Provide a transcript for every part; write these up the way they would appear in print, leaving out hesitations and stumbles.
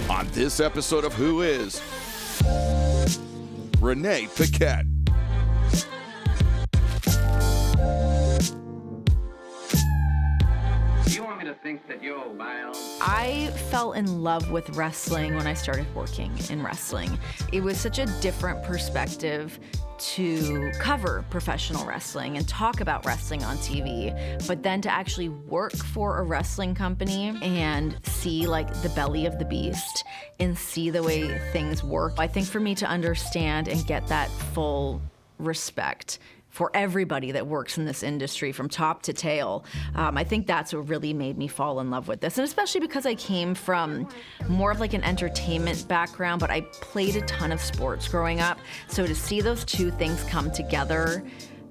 On this episode of Who Is, Renee Paquette. You want me to think that you're wild? I fell in love with wrestling when I started working in wrestling. It was such a different perspective to cover professional wrestling and talk about wrestling on TV, but then to actually work for a wrestling company and see like the belly of the beast and see the way things work. I think for me to understand and get that full respect for everybody that works in this industry from top to tail. I think that's what really made me fall in love with this. And especially because I came from more of like an entertainment background, but I played a ton of sports growing up. So to see those two things come together,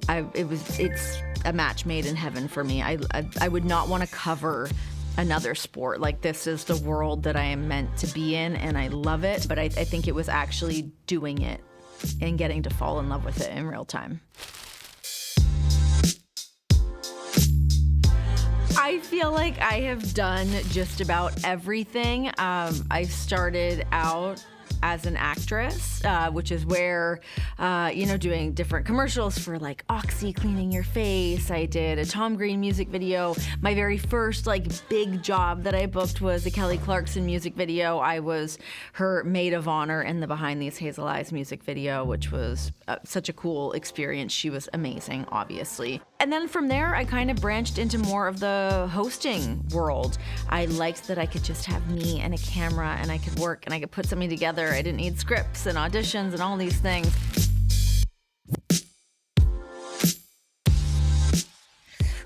it's a match made in heaven for me. I would not want to cover another sport. Like, this is the world that I am meant to be in, and I love it. But I think it was actually doing it and getting to fall in love with it in real time. I feel like I have done just about everything. I started out as an actress, which is where, doing different commercials for like Oxy cleaning your face. I did a Tom Green music video. My very first like big job that I booked was a Kelly Clarkson music video. I was her maid of honor in the Behind These Hazel Eyes music video, which was such a cool experience. She was amazing, obviously. And then from there, I kind of branched into more of the hosting world. I liked that I could just have me and a camera and I could work and I could put something together. I didn't need scripts and auditions and all these things.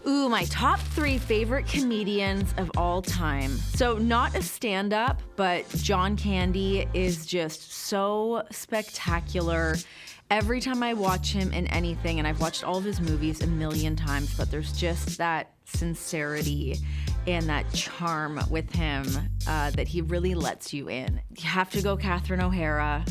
Ooh, my top 3 favorite comedians of all time. So not a stand-up, but John Candy is just so spectacular. Every time I watch him in anything, and I've watched all of his movies a million times, but there's just that sincerity and that charm with him that he really lets you in. You have to go Catherine O'Hara.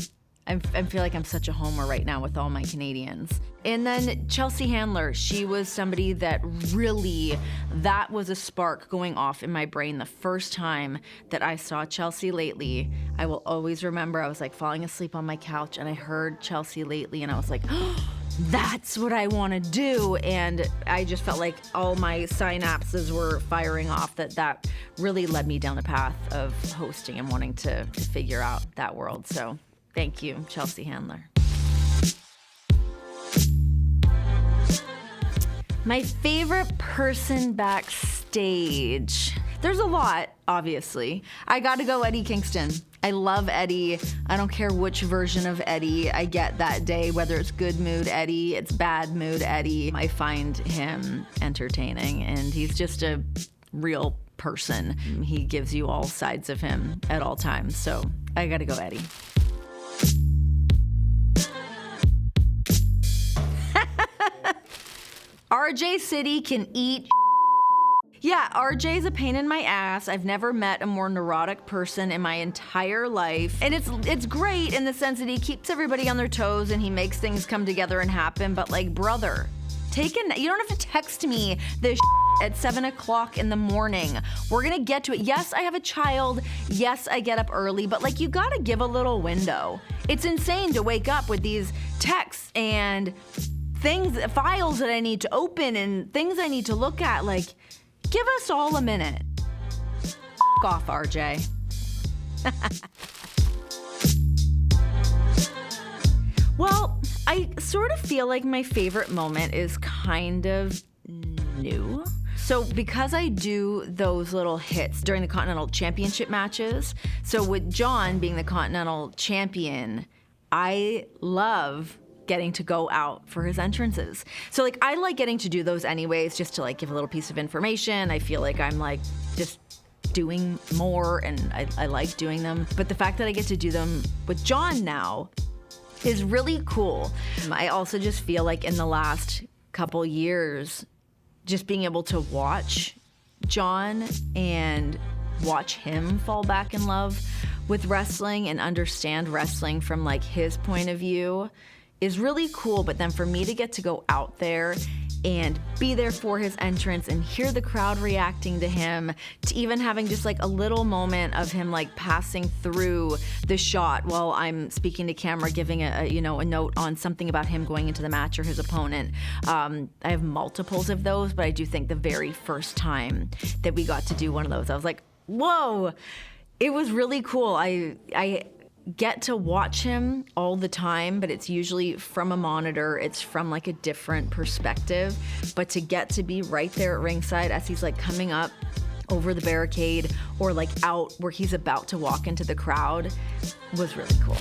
I feel like I'm such a homer right now with all my Canadians. And then Chelsea Handler, she was somebody that really, that was a spark going off in my brain the first time that I saw Chelsea Lately. I will always remember I was like falling asleep on my couch and I heard Chelsea Lately and I was like, oh, that's what I want to do. And I just felt like all my synapses were firing off. That really led me down the path of hosting and wanting to figure out that world. So thank you, Chelsea Handler. My favorite person backstage. There's a lot, obviously. I gotta go Eddie Kingston. I love Eddie. I don't care which version of Eddie I get that day, whether it's good mood Eddie, it's bad mood Eddie. I find him entertaining, and he's just a real person. He gives you all sides of him at all times, so I gotta go Eddie. RJ City can eat. Yeah, RJ's a pain in my ass. I've never met a more neurotic person in my entire life. And it's great in the sense that he keeps everybody on their toes and he makes things come together and happen. But like, brother, you don't have to text me this at 7 o'clock in the morning. We're gonna get to it. Yes, I have a child. Yes, I get up early, but like, you gotta give a little window. It's insane to wake up with these texts and files that I need to open and things I need to look at. Like, give us all a minute. F off, RJ. Well, I sort of feel like my favorite moment is kind of new. So because I do those little hits during the Continental Championship matches, so with Jon being the Continental Champion, I love getting to go out for his entrances. So like, I like getting to do those anyways, just to like give a little piece of information. I feel like I'm like just doing more and I like doing them. But the fact that I get to do them with Jon now is really cool. I also just feel like in the last couple years, just being able to watch Jon and watch him fall back in love with wrestling and understand wrestling from like his point of view is really cool. But then for me to get to go out there and be there for his entrance and hear the crowd reacting to him, to even having just like a little moment of him like passing through the shot while I'm speaking to camera, giving a note on something about him going into the match or his opponent. I have multiples of those, but I do think the very first time that we got to do one of those, I was like, whoa, it was really cool. I get to watch him all the time, but it's usually from a monitor. It's from like a different perspective. But to get to be right there at ringside as he's like coming up over the barricade or like out where he's about to walk into the crowd was really cool.